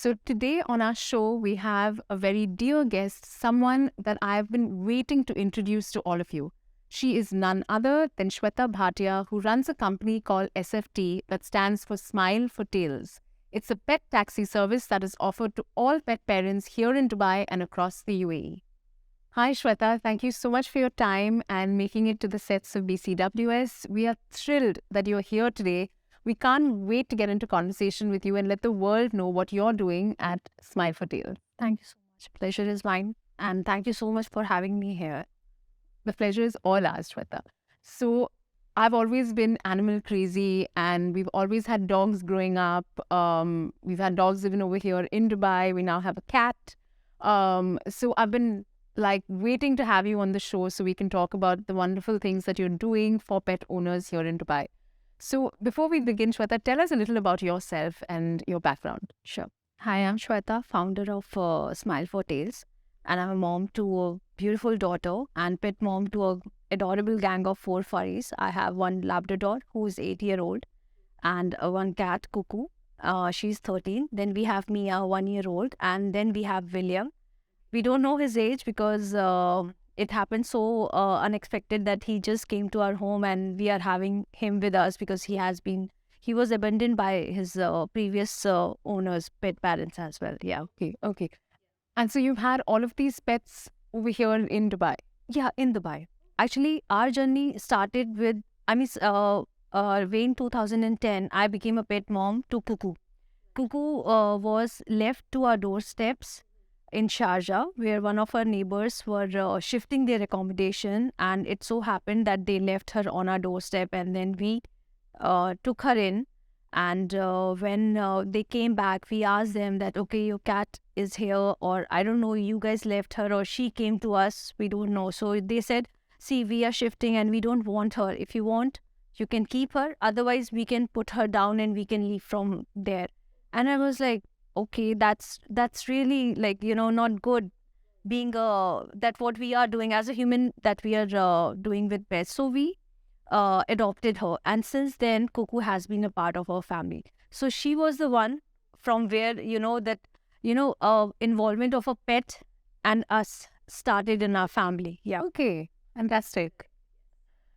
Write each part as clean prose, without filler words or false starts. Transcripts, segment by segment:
So today on our show, we have a very dear guest, someone that I've been waiting to introduce to all of you. She is none other than Shweta Bhatia, who runs a company called SFT that stands for Smile for Tails. It's a pet taxi service that is offered to all pet parents here in Dubai and across the UAE. Hi, Shweta. Thank you so much for your time and making it to the sets of BCWS. We are thrilled that you're here today. We can't wait to get into conversation with you and let the world know what you're doing at Smile for Tail. Thank you so much. Pleasure is mine. And thank you so much for having me here. The pleasure is all ours, Shweta. So, I've always been animal crazy and we've always had dogs growing up. We've had dogs even over here in Dubai. We now have a cat. So, I've been waiting to have you on the show so we can talk about the wonderful things that you're doing for pet owners here in Dubai. So before we begin, Shweta, tell us a little about yourself and your background. Sure. Hi, I'm Shweta, founder of Smile for Tails. And I'm a mom to a beautiful daughter and pet mom to a adorable gang of 4 furries. I have one Labrador who is 8-year-old and one cat, Cuckoo. She's 13. Then we have Mia, 1-year-old. And then we have William. We don't know his age because it happened so unexpected that he just came to our home and we are having him with us because he was abandoned by his previous owners, pet parents as well. Yeah. Okay. And so you've had all of these pets over here in Dubai? Yeah, in Dubai. Actually, our journey started with, way in 2010, I became a pet mom to Cuckoo. Cuckoo was left to our doorsteps in Sharjah, where one of our neighbors were shifting their accommodation, and it so happened that they left her on our doorstep, and then we took her in. And when they came back, we asked them that, okay, your cat is here, or I don't know, you guys left her, or she came to us, we don't know. So they said, see, we are shifting and we don't want her. If you want, you can keep her. Otherwise, we can put her down and we can leave from there. And I was like, okay, that's really not good being that what we are doing as a human that we are doing with pets. So we adopted her, and since then Cuckoo has been a part of our family. So she was the one from where involvement of a pet and us started in our family. Yeah. Okay, fantastic.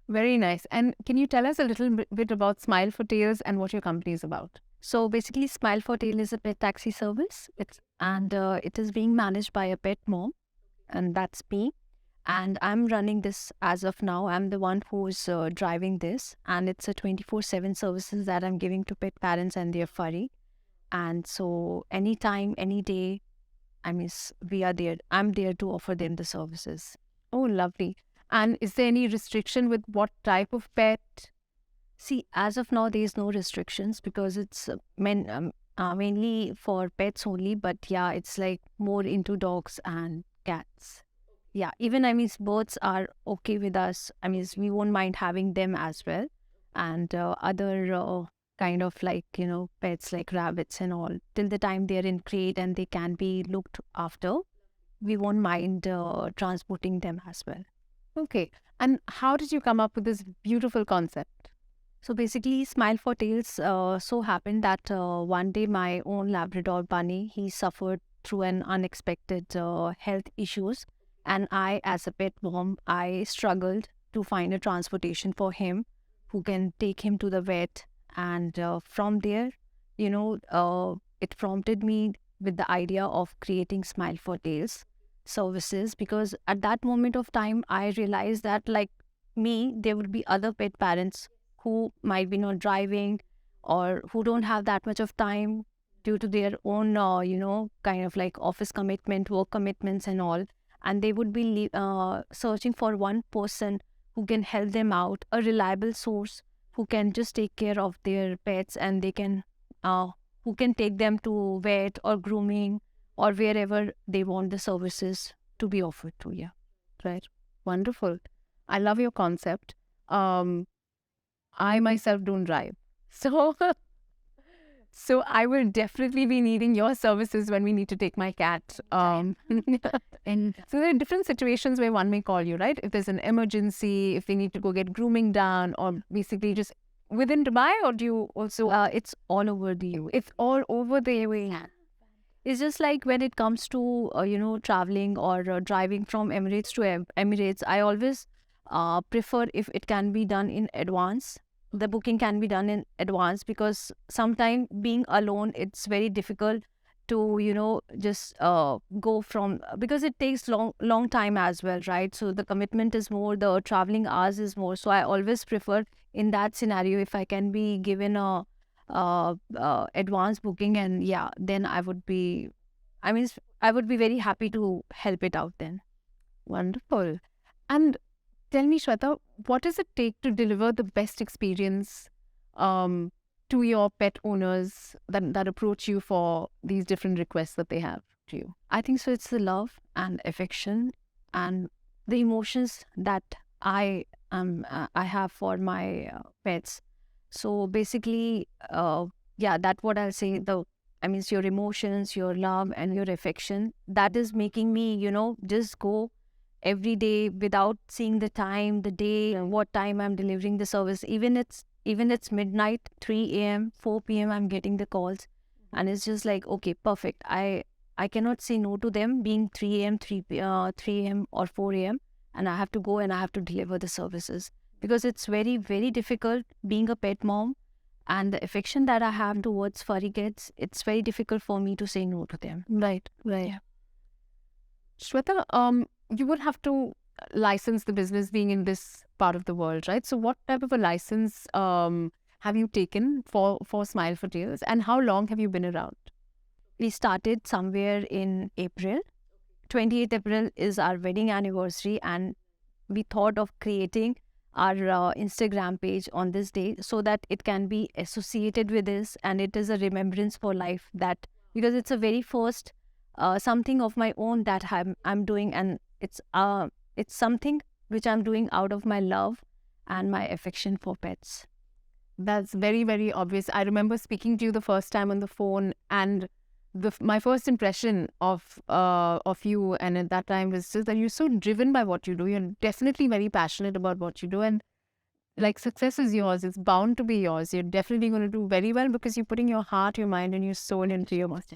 Very nice. And can you tell us a little bit about Smile for Tails and what your company is about? So basically, Smile for Tail is a pet taxi service. It is being managed by a pet mom, and that's me. And I'm running this as of now. I'm the one who's driving this, and it's a 24/7 services that I'm giving to pet parents and their furry. And so anytime, any day, we are there. I'm there to offer them the services. Oh, lovely. And is there any restriction with what type of pet? See, as of now, there is no restrictions because it's mainly for pets only. But yeah, it's like more into dogs and cats. Yeah, even birds are okay with us. We won't mind having them as well, and other kind of pets like rabbits and all. Till the time they're in crate and they can be looked after, we won't mind transporting them as well. Okay, and how did you come up with this beautiful concept? So basically, Smile for Tails so happened that one day my own Labrador Bunny, he suffered through an unexpected health issues. And I, as a pet mom, I struggled to find a transportation for him who can take him to the vet. And from there, it prompted me with the idea of creating Smile for Tails services, because at that moment of time, I realized that like me, there would be other pet parents who might be not driving or who don't have that much of time due to their own, kind of like office commitment, work commitments and all. And they would be searching for one person who can help them out, a reliable source who can just take care of their pets, and they can, who can take them to vet or grooming or wherever they want the services to be offered to. Yeah. Right. Wonderful. I love your concept. I myself don't drive. So I will definitely be needing your services when we need to take my cat. And so there are different situations where one may call you, right? If there's an emergency, if they need to go get grooming done, or basically just within Dubai, or do you also? It's all over the UAE. It's all over the UAE. It's just like when it comes to traveling or driving from Emirates to Emirates, I always prefer if it can be done in advance. The booking can be done in advance, because sometimes being alone, it's very difficult to just go from, because it takes long time as well, right? So the commitment is more, the traveling hours is more. So I always prefer in that scenario, if I can be given a advance booking, and yeah, then I mean, I would be very happy to help it out then. Wonderful. And tell me, Shweta, what does it take to deliver the best experience to your pet owners that approach you for these different requests that they have to you? I think so. It's the love and affection and the emotions that I have for my pets. So basically, yeah, that's what I'll say. It's your emotions, your love, and your affection that is making me, just go every day without seeing the time, the day, and what time I'm delivering the service. Even it's midnight, 3 a.m., 4 p.m. I'm getting the calls, and it's just like, okay, perfect. I cannot say no to them being 3 a.m., 3 a.m. or 4 a.m. and I have to go and I have to deliver the services, because it's very, very difficult being a pet mom, and the affection that I have towards furry kids, it's very difficult for me to say no to them. Right. Yeah. Shweta, you would have to license the business being in this part of the world, right? So what type of a license have you taken for Smile for Tails, and how long have you been around? We started somewhere in April. 28th April is our wedding anniversary, and we thought of creating our Instagram page on this day so that it can be associated with this, and it is a remembrance for life, that because it's a very first something of my own that I'm doing, and it's something which I'm doing out of my love and my affection for pets. That's very, very obvious. I remember speaking to you the first time on the phone, and my first impression of you, and at that time, was just that you're so driven by what you do. You're definitely very passionate about what you do, and like, success is yours. It's bound to be yours. You're definitely going to do very well because you're putting your heart, your mind, and your soul into your work.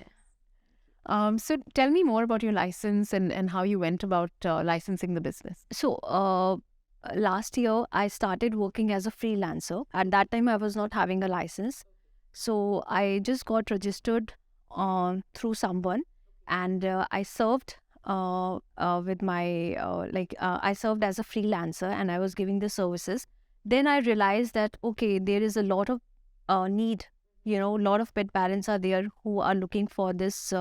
So tell me more about your license and how you went about licensing the business. So last year I started working as a freelancer. At that time I was not having a license, so I just got registered through someone, and I served with my I served as a freelancer, and I was giving the services. Then I realized that, okay, there is a lot of need. A lot of pet parents are there who are looking for this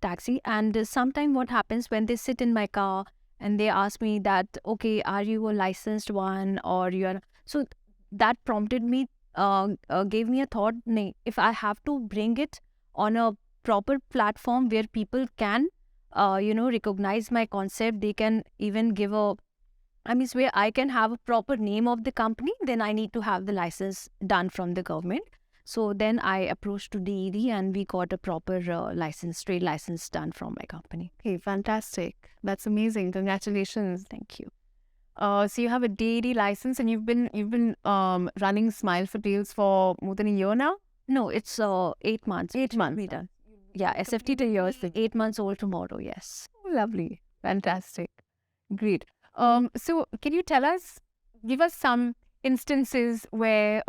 taxi, and sometimes what happens when they sit in my car and they ask me that, okay, are you a licensed one, or you are? So that prompted me, gave me a thought. Nay, if I have to bring it on a proper platform where people can recognize my concept, they can even give where I can have a proper name of the company, then I need to have the license done from the government. So then I approached to DED, and we got a proper trade license done from my company. Okay, fantastic. That's amazing. Congratulations. Thank you. So you have a DED license, and you've been running Smile for Tails for more than a year now? No, it's 8 months. 8 months. Done. Yeah, SFT 2 years. 8 months old tomorrow. Yes. Oh, lovely. Fantastic. Great. So can you give us some instances where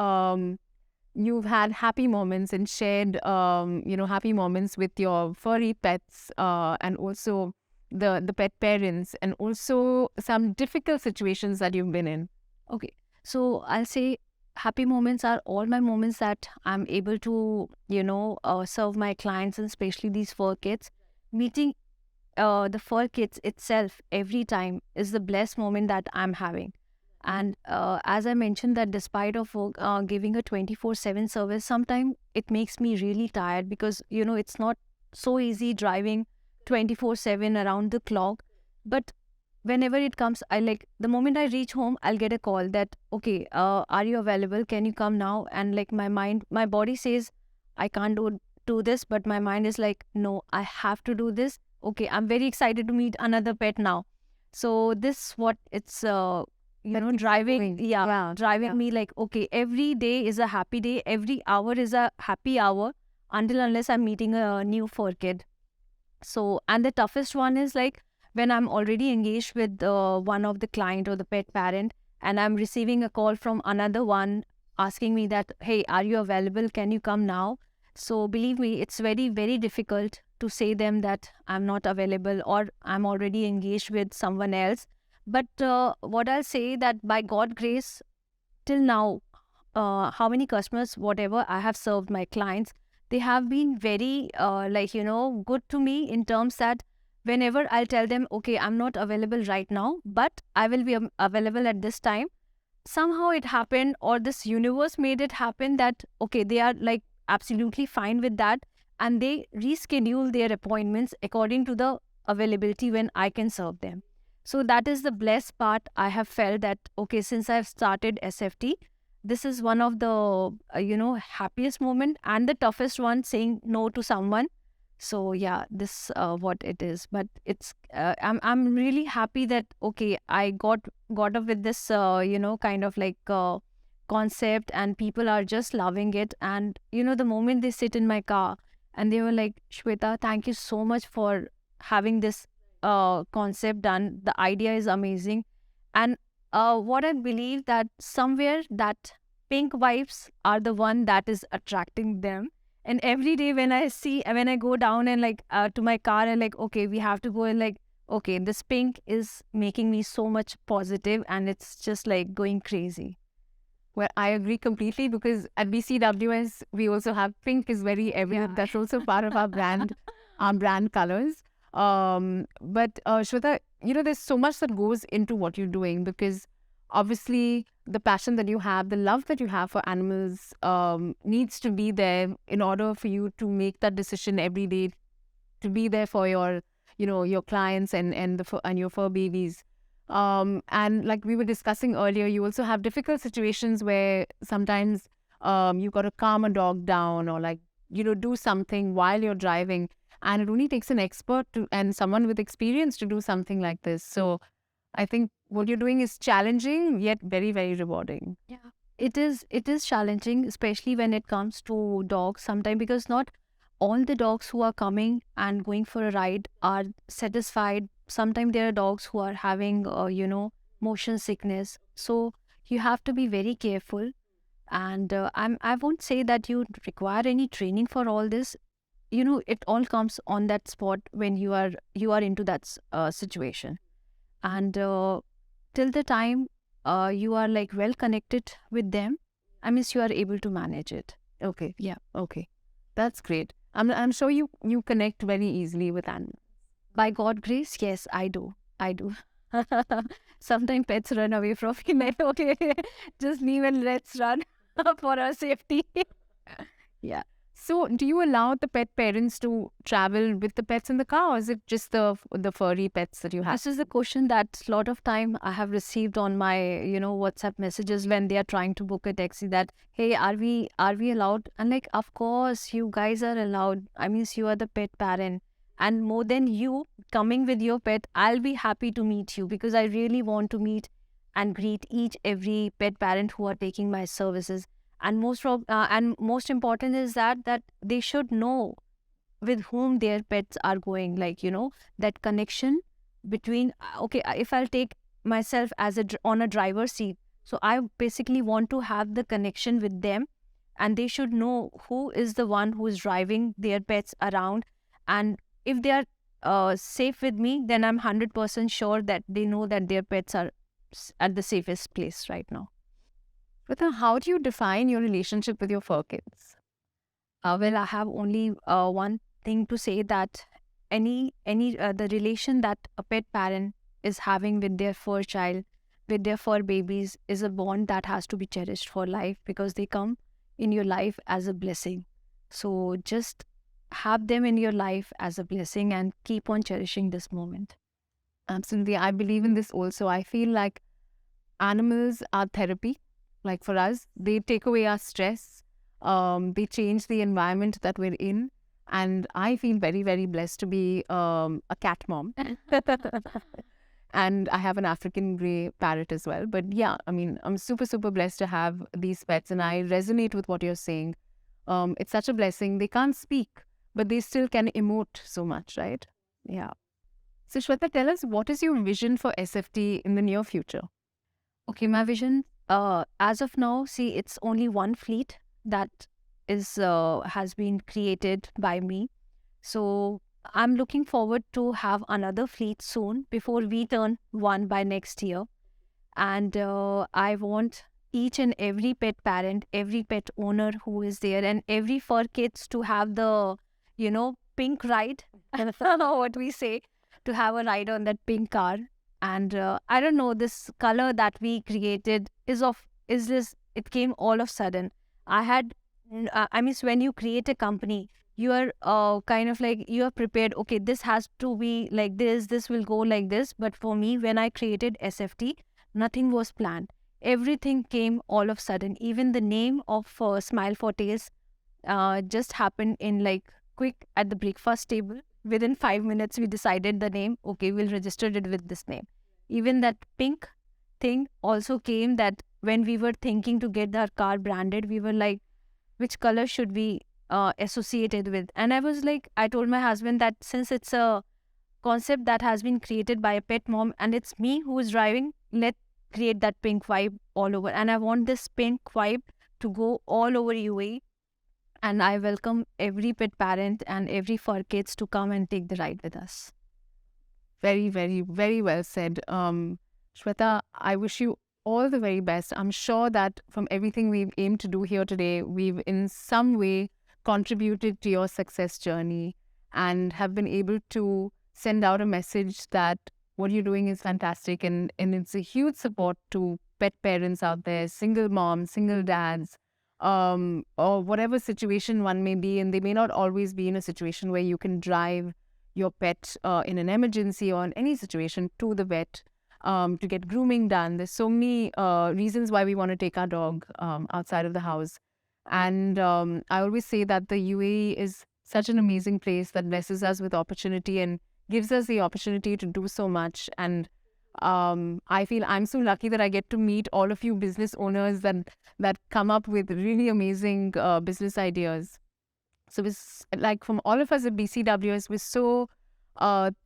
you've had happy moments and shared happy moments with your furry pets, and also the pet parents, and also some difficult situations that you've been in? Okay, so I'll say happy moments are all my moments that I'm able to serve my clients, and especially these fur kids. Meeting the fur kids itself every time is the blessed moment that I'm having. And as I mentioned, that despite of giving a 24/7 service, sometimes it makes me really tired, because it's not so easy driving 24/7 around the clock. But whenever it comes, the moment I reach home, I'll get a call that, okay, are you available? Can you come now? And like my body says, I can't do this, but my mind is like, no, I have to do this. Okay, I'm very excited to meet another pet now. So this what it's driving me, like, okay, every day is a happy day, every hour is a happy hour, until unless I'm meeting a new fur kid. So, and the toughest one is like when I'm already engaged with one of the client or the pet parent, and I'm receiving a call from another one asking me that, hey, are you available? Can you come now? So, believe me, it's very, very difficult to say them that I'm not available or I'm already engaged with someone else. But what I'll say that by God grace, till now, how many customers, whatever I have served my clients, they have been very, good to me in terms that whenever I'll tell them, okay, I'm not available right now, but I will be available at this time. Somehow it happened, or this universe made it happen that, okay, they are like absolutely fine with that. And they reschedule their appointments according to the availability when I can serve them. So that is the blessed part I have felt that, okay, since I've started SFT, this is one of the happiest moment and the toughest one, saying no to someone. So yeah, this what it is, but it's I'm really happy that, okay, I got up with this kind of like concept, and people are just loving it. And the moment they sit in my car and they were like, Shweta, thank you so much for having this concept done, the idea is amazing. And what I believe that somewhere that pink vibes are the one that is attracting them. And every day when I see, when I go down and like to my car and like, okay, we have to go, and like, okay, this pink is making me so much positive and it's just like going crazy. Well, I agree completely because at BCWS, we also have pink is very evident. Yeah. That's also part of our brand colors. But Shweta, there's so much that goes into what you're doing because obviously the passion that you have, the love that you have for animals needs to be there in order for you to make that decision every day to be there for your, your clients and your fur babies. And like we were discussing earlier, you also have difficult situations where sometimes you got to calm a dog down or like, do something while you're driving. And it only takes an expert and someone with experience to do something like this. So I think what you're doing is challenging yet very, very rewarding. Yeah. It is challenging, especially when it comes to dogs sometimes, because not all the dogs who are coming and going for a ride are satisfied. Sometimes there are dogs who are having motion sickness. So you have to be very careful. And I won't say that you require any training for all this. It all comes on that spot when you are into that situation. And till the time you are like well connected with them, I mean, you are able to manage it. Okay. Yeah. Okay. That's great. I'm sure you connect very easily with animals. By God grace, yes, I do. Sometimes pets run away from me, like, okay, just leave and let's run for our safety. Yeah. So, do you allow the pet parents to travel with the pets in the car, or is it just the furry pets that you have? This is the question that a lot of time I have received on my, WhatsApp messages when they are trying to book a taxi, that, hey, are we allowed? And like, of course, you guys are allowed. I mean, you are the pet parent. And more than you coming with your pet, I'll be happy to meet you, because I really want to meet and greet each every pet parent who are taking my services. And most important is that they should know with whom their pets are going, like, that connection between, okay, if I'll take myself as on a driver's seat, so I basically want to have the connection with them, and they should know who is the one who is driving their pets around. And if they are safe with me, then I'm 100% sure that they know that their pets are at the safest place right now. But how do you define your relationship with your fur kids? Well, I have only one thing to say, that any the relation that a pet parent is having with their fur child, with their fur babies, is a bond that has to be cherished for life, because they come in your life as a blessing. So just have them in your life as a blessing and keep on cherishing this moment. Absolutely. I believe in this also. I feel like animals are therapy. Like for us, they take away our stress. They change the environment that we're in. And I feel very, very blessed to be a cat mom. And I have an African grey parrot as well. But yeah, I mean, I'm super, super blessed to have these pets. And I resonate with what you're saying. It's such a blessing. They can't speak, but they still can emote so much, right? Yeah. So Shweta, tell us, what is your vision for SFT in the near future? Okay, my vision, as of now, see, it's only one fleet that is has been created by me. So I'm looking forward to have another fleet soon before we turn one by next year. And I want each and every pet parent, every pet owner who is there, and every fur kids to have the, pink ride. I don't know what we say, to have a ride on that pink car. And I don't know, this color that we created is this, it came all of sudden. I mean, when you create a company, you are kind of like, you are prepared, okay, this has to be like this will go like this. But for me, when I created SFT, nothing was planned. Everything came all of sudden. Even the name of Smile for Tails just happened in like quick at the breakfast table. Within 5 minutes, we decided the name. Okay, we'll register it with this name. Even that pink thing also came, that when we were thinking to get our car branded, we were like, which color should we associated with? And I was like, I told my husband that since it's a concept that has been created by a pet mom and it's me who is driving, let's create that pink vibe all over. And I want this pink vibe to go all over UAE. And I welcome every pet parent and every fur kids to come and take the ride with us. Very, very, very well said. Shweta, I wish you all the very best. I'm sure that from everything we've aimed to do here today, we've in some way contributed to your success journey and have been able to send out a message that what you're doing is fantastic, and it's a huge support to pet parents out there, single moms, single dads, or whatever situation one may be. And they may not always be in a situation where you can drive your pet in an emergency or in any situation to the vet to get grooming done. There's so many reasons why we want to take our dog outside of the house. And I always say that the UAE is such an amazing place that blesses us with opportunity and gives us the opportunity to do so much. And I feel I'm so lucky that I get to meet all of you business owners that come up with really amazing business ideas. So it's like, from all of us at BCWS, we're so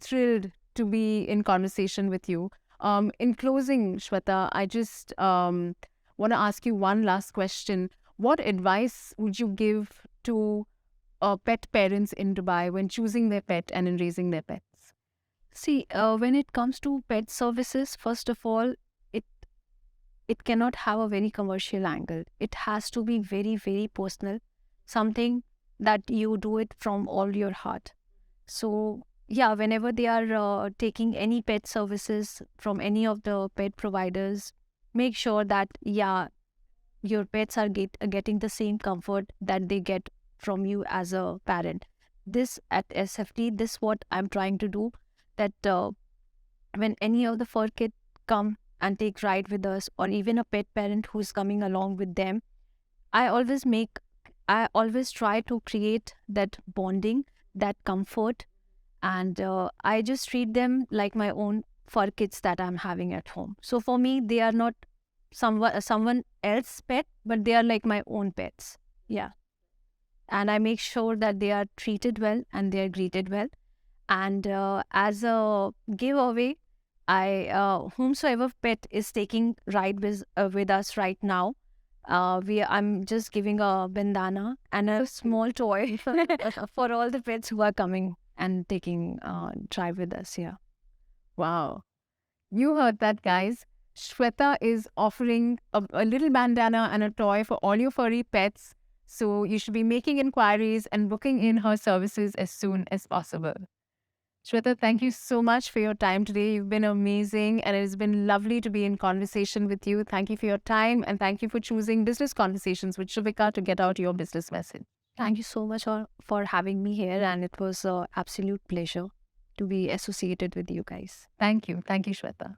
thrilled to be in conversation with you. In closing, Shweta, I just want to ask you one last question. What advice would you give to pet parents in Dubai when choosing their pet and in raising their pets? See, when it comes to pet services, first of all, it it cannot have a very commercial angle. It has to be very, very personal, something that you do it from all your heart. So, yeah, whenever they are taking any pet services from any of the pet providers, make sure that, yeah, your pets are getting the same comfort that they get from you as a parent. This at SFT, this what I'm trying to do, that when any of the fur kid come and take ride with us, or even a pet parent who's coming along with them, I always try to create that bonding, that comfort, and I just treat them like my own fur kids that I'm having at home. So for me, they are not someone else's pet, but they are like my own pets. Yeah. And I make sure that they are treated well and they are greeted well. And as a giveaway, I whomsoever pet is taking ride with us right now, I'm just giving a bandana and a small toy for all the pets who are coming and taking drive with us. Yeah. Wow. You heard that, guys. Shweta is offering a little bandana and a toy for all your furry pets. So you should be making inquiries and booking in her services as soon as possible. Shweta, thank you so much for your time today. You've been amazing, and it has been lovely to be in conversation with you. Thank you for your time, and thank you for choosing Business Conversations with Shubika to get out your business message. Thank you so much for having me here, and it was an absolute pleasure to be associated with you guys. Thank you. Thank you, Shweta.